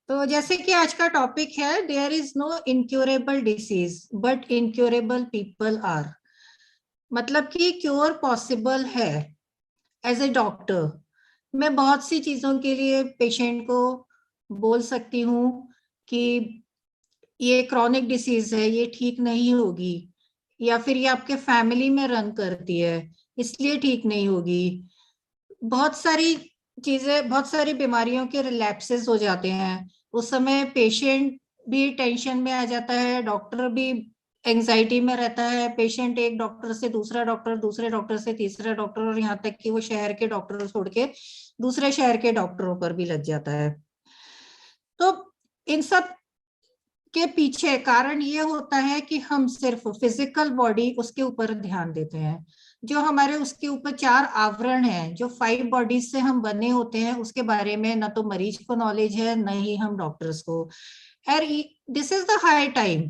तो जैसे कि आज का टॉपिक है, there is no incurable disease but incurable people are. मतलब कि क्योर पॉसिबल है। एज ए डॉक्टर मैं बहुत सी चीजों के लिए पेशेंट को बोल सकती हूँ कि ये क्रॉनिक डिसीज है, ये ठीक नहीं होगी, या फिर ये आपके फैमिली में रन करती है इसलिए ठीक नहीं होगी। बहुत सारी चीजें, बहुत सारी बीमारियों के रिलैप्सेस हो जाते हैं। उस समय पेशेंट भी टेंशन में आ जाता है, डॉक्टर भी एंजाइटी में रहता है। पेशेंट एक डॉक्टर से दूसरा डॉक्टर, दूसरे डॉक्टर से तीसरा डॉक्टर, और यहाँ तक कि वो शहर के डॉक्टर छोड़ के दूसरे शहर के डॉक्टरों पर भी लग जाता है। तो इन सब के पीछे कारण ये होता है कि हम सिर्फ फिजिकल बॉडी उसके ऊपर ध्यान देते हैं। जो हमारे उसके ऊपर चार आवरण हैं, जो 5 बॉडीज से हम बने होते हैं, उसके बारे में ना तो मरीज को नॉलेज है, न ही हम डॉक्टर्स को। और this is the high time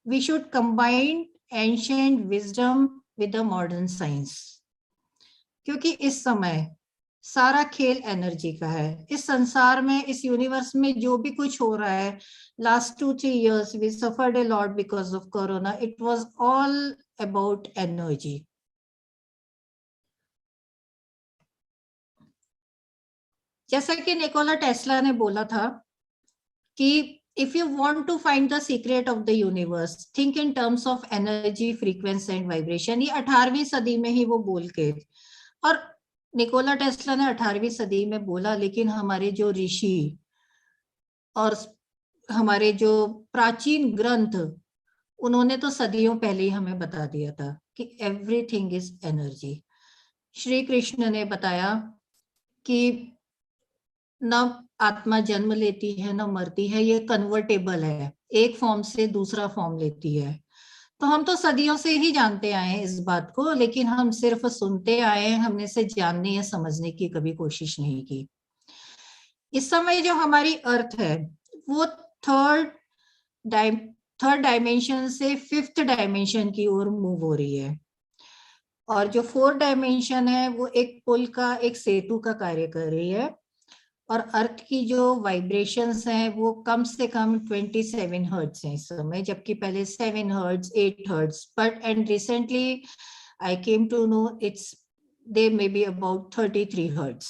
we should combine ancient wisdom with the modern science. क्योंकि इस समय सारा खेल एनर्जी का है। इस संसार में, इस यूनिवर्स में जो भी कुछ हो रहा है, last 2-3 years we suffered a lot because of corona. It was all about energy. जैसा कि निकोला टेस्ला ने बोला था कि if you want to find the secret of the universe, think in terms of energy, frequency and vibration. ये 18वीं सदी में ही वो बोल के, और निकोला टेस्ला ने 18वीं सदी में बोला, लेकिन हमारे जो ऋषि और हमारे जो प्राचीन ग्रंथ, उन्होंने तो सदियों पहले ही हमें बता दिया था कि everything is energy. Shri Krishna ने बताया कि न आत्मा जन्म लेती है न मरती है, ये कन्वर्टेबल है, एक फॉर्म से दूसरा फॉर्म लेती है। तो हम तो सदियों से ही जानते आए हैं इस बात को, लेकिन हम सिर्फ सुनते आए हैं, हमने इसे जानने या समझने की कभी कोशिश नहीं की। इस समय जो हमारी अर्थ है वो थर्ड थर्ड डायमेंशन से 5th डायमेंशन की ओर मूव हो रही है। और जो 4th डायमेंशन है वो एक पुल का, एक सेतु का कार्य कर रही है। और अर्थ की जो वाइब्रेशंस हैं वो कम से कम 27 हर्ट्ज हैं इस समय, जबकि पहले 7 hertz, 8 hertz, but and recently I came to know it's they may be about 33 hertz.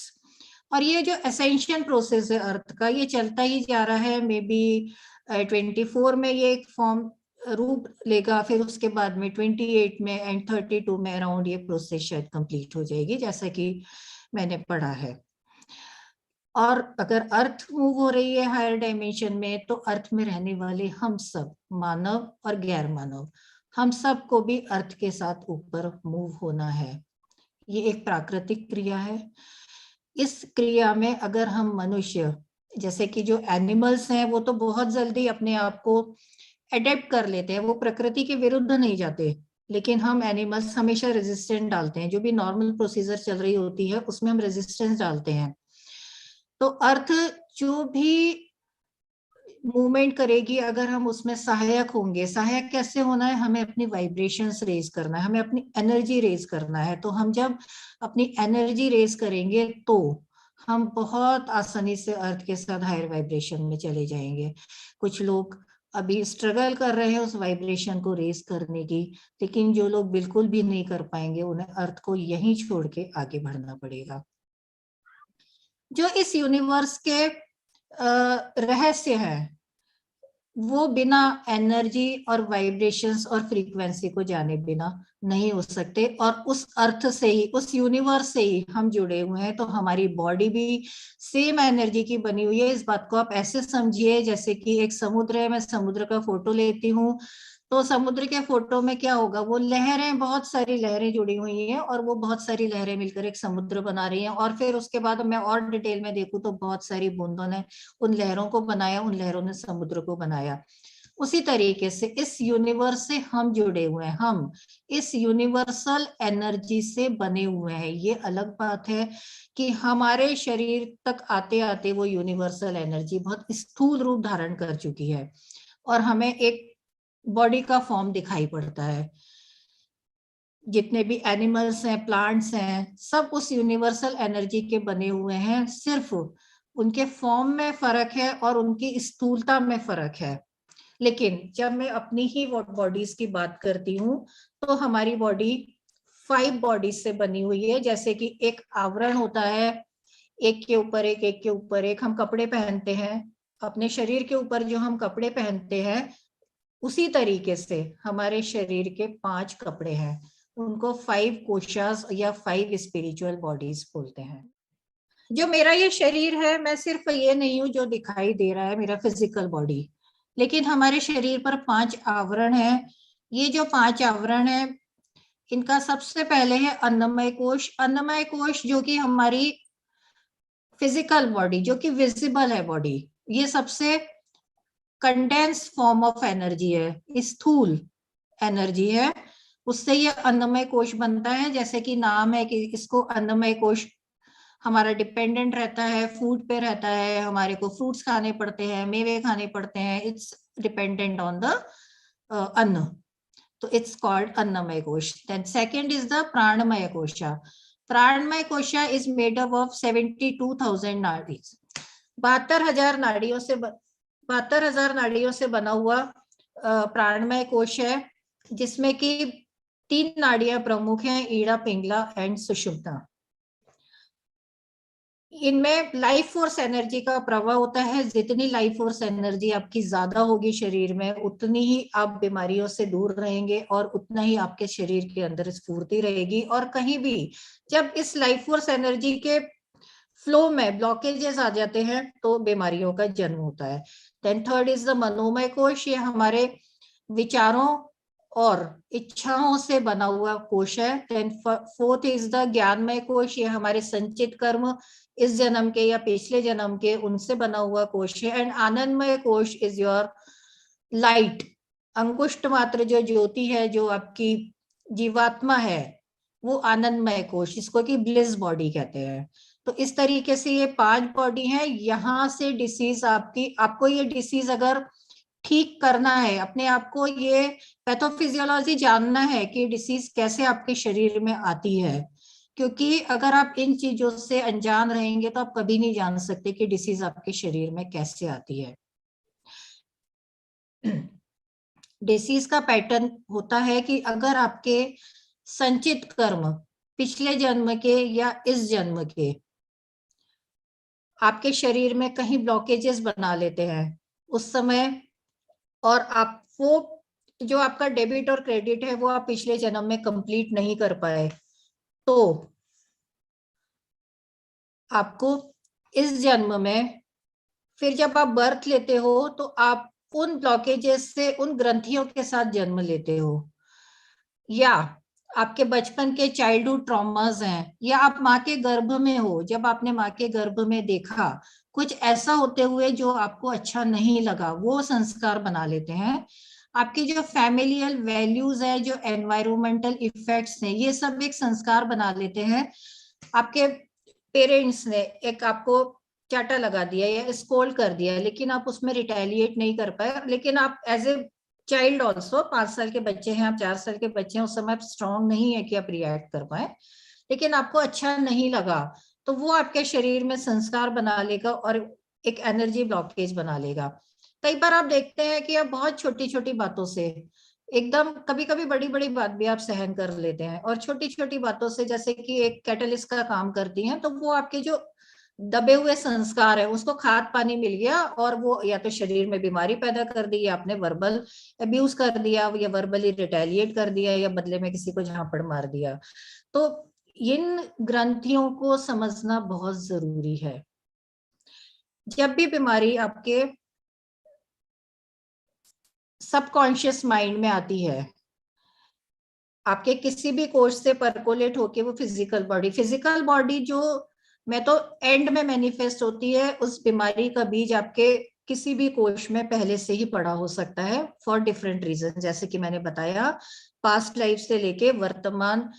और ये जो असेंशियल प्रोसेस है अर्थ का, ये चलता ही जा रहा है। मे बी 24 में ये एक फॉर्म रूप लेगा, फिर उसके बाद में 28 में एंड 32 में अराउंड ये प्रोसेस शायद कंप्लीट हो जाएगी, जैसा कि मैंने पढ़ा है। और अगर अर्थ मूव हो रही है हायर डायमेंशन में, तो अर्थ में रहने वाले हम सब, मानव और गैर मानव, हम सब को भी अर्थ के साथ ऊपर मूव होना है। ये एक प्राकृतिक क्रिया है। इस क्रिया में अगर हम मनुष्य, जैसे कि जो एनिमल्स हैं, वो तो बहुत जल्दी अपने आप को अडेप्ट कर लेते हैं, वो प्रकृति के विरुद्ध नहीं जाते। लेकिन हम एनिमल्स हमेशा रेजिस्टेंस डालते हैं, जो भी नॉर्मल प्रोसीजर चल रही होती है उसमें हम रेजिस्टेंस डालते हैं। तो अर्थ जो भी मूवमेंट करेगी, अगर हम उसमें सहायक होंगे, सहायक कैसे होना है, हमें अपनी वाइब्रेशंस रेज करना है, हमें अपनी एनर्जी रेज करना है। तो हम जब अपनी एनर्जी रेज करेंगे तो हम बहुत आसानी से अर्थ के साथ हायर वाइब्रेशन में चले जाएंगे। कुछ लोग अभी स्ट्रगल कर रहे हैं उस वाइब्रेशन को रेज करने की, लेकिन जो लोग बिल्कुल भी नहीं कर पाएंगे, उन्हें अर्थ को यहीं छोड़ के आगे बढ़ना पड़ेगा। जो इस यूनिवर्स के रहस्य हैं, वो बिना एनर्जी और वाइब्रेशंस और फ्रीक्वेंसी को जाने बिना नहीं हो सकते। और उस अर्थ से ही, उस यूनिवर्स से ही हम जुड़े हुए हैं। तो हमारी बॉडी भी सेम एनर्जी की बनी हुई है। इस बात को आप ऐसे समझिए जैसे कि एक समुद्र है, मैं समुद्र का फोटो लेती हूँ, तो समुद्र के फोटो में क्या होगा, वो लहरें, बहुत सारी लहरें जुड़ी हुई हैं, और वो बहुत सारी लहरें मिलकर एक समुद्र बना रही हैं। और फिर उसके बाद मैं और डिटेल में देखूं तो बहुत सारी बूंदों ने उन लहरों को बनाया, उन लहरों ने समुद्र को बनाया। उसी तरीके से इस यूनिवर्स से हम जुड़े हुए हैं, हम इस यूनिवर्सल एनर्जी से बने हुए हैं। ये अलग बात है कि हमारे शरीर तक आते आते वो यूनिवर्सल एनर्जी बहुत स्थूल रूप धारण कर चुकी है, और हमें एक बॉडी का फॉर्म दिखाई पड़ता है। जितने भी एनिमल्स हैं, प्लांट्स हैं, सब उस यूनिवर्सल एनर्जी के बने हुए हैं। सिर्फ उनके फॉर्म में फर्क है और उनकी स्थूलता में फर्क है। लेकिन जब मैं अपनी ही बॉडीज की बात करती हूँ तो हमारी बॉडी 5 बॉडीज से बनी हुई है। जैसे कि एक आवरण होता है, एक के ऊपर एक के ऊपर एक हम कपड़े पहनते हैं, अपने शरीर के ऊपर जो हम कपड़े पहनते हैं उसी तरीके से हमारे शरीर के 5 कपड़े हैं, उनको 5 कोशास या 5 स्पिरिचुअल बॉडीज बोलते हैं। जो मेरा ये शरीर है, मैं सिर्फ ये नहीं हूं जो दिखाई दे रहा है मेरा फिजिकल बॉडी, लेकिन हमारे शरीर पर 5 आवरण है। ये जो 5 आवरण है, इनका सबसे पहले है अन्नमय कोश। अन्नमय कोश जो कि हमारी फिजिकल बॉडी, जो कि विजिबल है बॉडी, ये सबसे कंडेंस फॉर्म ऑफ एनर्जी है, स्थूल एनर्जी है, उससे ये अन्नमय कोश बनता है। जैसे कि नाम है कि इसको अन्नमय कोश हमारा डिपेंडेंट रहता है, फूड पे रहता है, हमारे को फ्रूट्स खाने पड़ते हैं, मेवे खाने पड़ते हैं, इट्स डिपेंडेंट ऑन द अन्न, तो इट्स कॉल्ड अन्नमय कोश। देन सेकंड इज द प्राणमय कोशा। प्राणमय कोशा इज मेड अप ऑफ 72,000 नाड़ीज। 72,000 नाड़ियों से 72,000 नाड़ियों से बना हुआ प्राणमय कोश है, जिसमें कि 3 नाड़ियां प्रमुख हैं, ईड़ा, पिंगला एंड सुषुम्ना। इनमें लाइफ फोर्स एनर्जी का प्रवाह होता है। जितनी लाइफ फोर्स एनर्जी आपकी ज्यादा होगी शरीर में, उतनी ही आप बीमारियों से दूर रहेंगे और उतना ही आपके शरीर के अंदर स्फूर्ति रहेगी। और कहीं भी जब इस लाइफ फोर्स एनर्जी के फ्लो में ब्लॉकेजेस आ जाते हैं तो बीमारियों का जन्म होता है। देन थर्ड इज द मनोमय कोश। ये हमारे विचारों और इच्छाओं से बना हुआ कोश है। देन फोर्थ इज द ज्ञानमय कोश। ये हमारे संचित कर्म इस जन्म के या पिछले जन्म के, उनसे बना हुआ कोश है। एंड आनंदमय कोश इज योर लाइट, अंकुष्ट मात्र जो ज्योति है, जो आपकी जीवात्मा है, वो आनंदमय कोश, इसको कि ब्लिस बॉडी कहते हैं। तो इस तरीके से ये 5 बॉडी है। यहाँ से डिसीज आपको ये डिसीज अगर ठीक करना है, अपने आप को ये पैथोफिजियोलॉजी जानना है कि डिसीज कैसे आपके शरीर में आती है, क्योंकि अगर आप इन चीजों से अनजान रहेंगे तो आप कभी नहीं जान सकते कि डिसीज आपके शरीर में कैसे आती है। डिसीज का पैटर्न होता है कि अगर आपके संचित कर्म पिछले जन्म के या इस जन्म के आपके शरीर में कहीं ब्लॉकेजेस बना लेते हैं उस समय, और आप वो जो आपका डेबिट और क्रेडिट है वो आप पिछले जन्म में कंप्लीट नहीं कर पाए, तो आपको इस जन्म में फिर जब आप बर्थ लेते हो तो आप उन ब्लॉकेजेस से, उन ग्रंथियों के साथ जन्म लेते हो, या आपके बचपन के चाइल्डहुड ट्रॉमास हैं, या आप माँ के गर्भ में हो, जब आपने माँ के गर्भ में देखा कुछ ऐसा होते हुए जो आपको अच्छा नहीं लगा, वो संस्कार बना लेते हैं। आपकी जो फैमिलियल वैल्यूज है, जो एनवायरमेंटल इफेक्ट्स हैं, ये सब एक संस्कार बना लेते हैं। आपके पेरेंट्स ने एक आपको चाटा लगा दिया या स्कोल्ड कर दिया, लेकिन आप उसमें रिटेलिएट नहीं कर पाए, लेकिन आप एज ए चाइल्ड ऑल्सो, 5 साल के बच्चे हैं आप, 4 साल के बच्चे हैं, उस समय आप स्ट्रांग नहीं है कि आप रिएक्ट कर पाए, लेकिन आपको अच्छा नहीं लगा, तो वो आपके शरीर में संस्कार बना लेगा और एक एनर्जी ब्लॉकेज बना लेगा। कई बार आप देखते हैं कि आप बहुत छोटी छोटी बातों से एकदम, कभी कभी बड़ी बड़ी बात भी आप सहन कर लेते हैं, और छोटी छोटी बातों से जैसे कि एक कैटलिस्ट का काम करती हैं, तो वो आपके जो दबे हुए संस्कार है उसको खाद पानी मिल गया, और वो या तो शरीर में बीमारी पैदा कर दी, या आपने वर्बल अब्यूज कर दिया, या वर्बली रिटेलिएट कर दिया, या बदले में किसी को झापड़ मार दिया। तो इन ग्रंथियों को समझना बहुत जरूरी है। जब भी बीमारी आपके सबकॉन्शियस माइंड में आती है, आपके किसी भी कोर्स से परकोलेट होके वो फिजिकल बॉडी जो मैं तो एंड में मैनिफेस्ट होती है, उस बीमारी का बीज आपके किसी भी कोश में पहले से ही पड़ा हो सकता है फॉर डिफरेंट रीजन, जैसे कि मैंने बताया, पास्ट लाइफ से लेके वर्तमान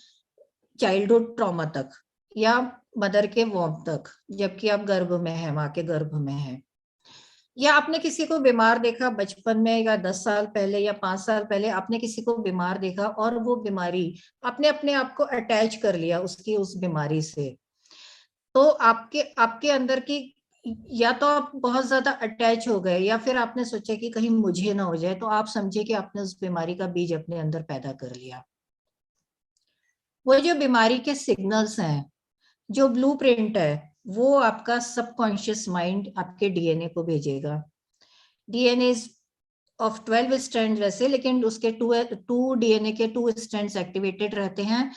चाइल्डहुड ट्रॉमा तक, या मदर के वॉर्म तक, जबकि आप गर्भ में है, माँ के गर्भ में है, या आपने किसी को बीमार देखा बचपन में, या 10 साल पहले या 5 साल पहले आपने किसी को बीमार देखा, और वो बीमारी आपने अपने आप को अटैच कर लिया उसकी उस बीमारी से, तो आपके आपके अंदर की या तो आप बहुत ज्यादा अटैच हो गए, या फिर आपने सोचा कि कहीं मुझे ना हो जाए, तो आप समझे कि आपने उस बीमारी का बीज अपने अंदर पैदा कर लिया। वो जो बीमारी के सिग्नल्स हैं, जो ब्लूप्रिंट है, वो आपका सबकॉन्शियस माइंड आपके डीएनए को भेजेगा। डीएनए ऑफ 12 स्ट्रैंड वैसे, लेकिन उसके टू डीएनए के 2 स्ट्रैंड्स एक्टिवेटेड रहते हैं।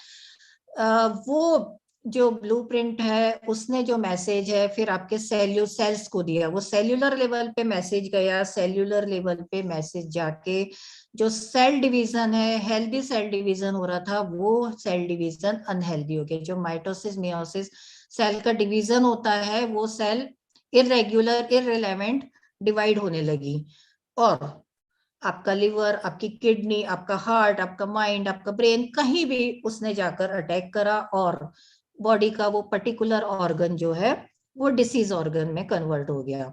वो जो ब्लूप्रिंट है, उसने जो मैसेज है फिर आपके सेल्स को दिया, वो सेल्यूलर लेवल पे मैसेज गया, सेल्यूलर लेवल पे मैसेज जाके जो सेल डिवीजन है, हेल्दी सेल डिवीजन हो रहा था, वो सेल डिवीजन अनहेल्दी हो गया। जो माइटोसिस मियोसिस सेल का डिवीजन होता है, वो सेल इरेग्युलर इररिलेवेंट डिवाइड होने लगी, और आपका लिवर, आपकी किडनी, आपका हार्ट, आपका माइंड, आपका ब्रेन, कहीं भी उसने जाकर अटैक करा, और बॉडी का वो पर्टिकुलर ऑर्गन जो है वो डिसीज ऑर्गन में कन्वर्ट हो गया।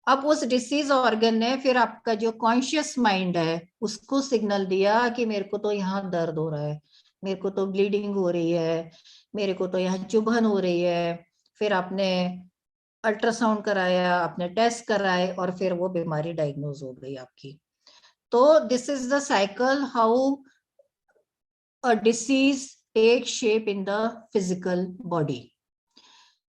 अब उस डिसीज ऑर्गन ने फिर आपका जो कॉन्शियस माइंड है उसको सिग्नल दिया कि मेरे को तो यहाँ दर्द हो रहा है, मेरे को तो ब्लीडिंग हो रही है, मेरे को तो यहाँ चुभन हो रही है। फिर आपने अल्ट्रासाउंड कराया, आपने टेस्ट कराए, और फिर वो बीमारी डायग्नोज हो गई आपकी। तो this is the cycle how a disease takes shape in the physical body.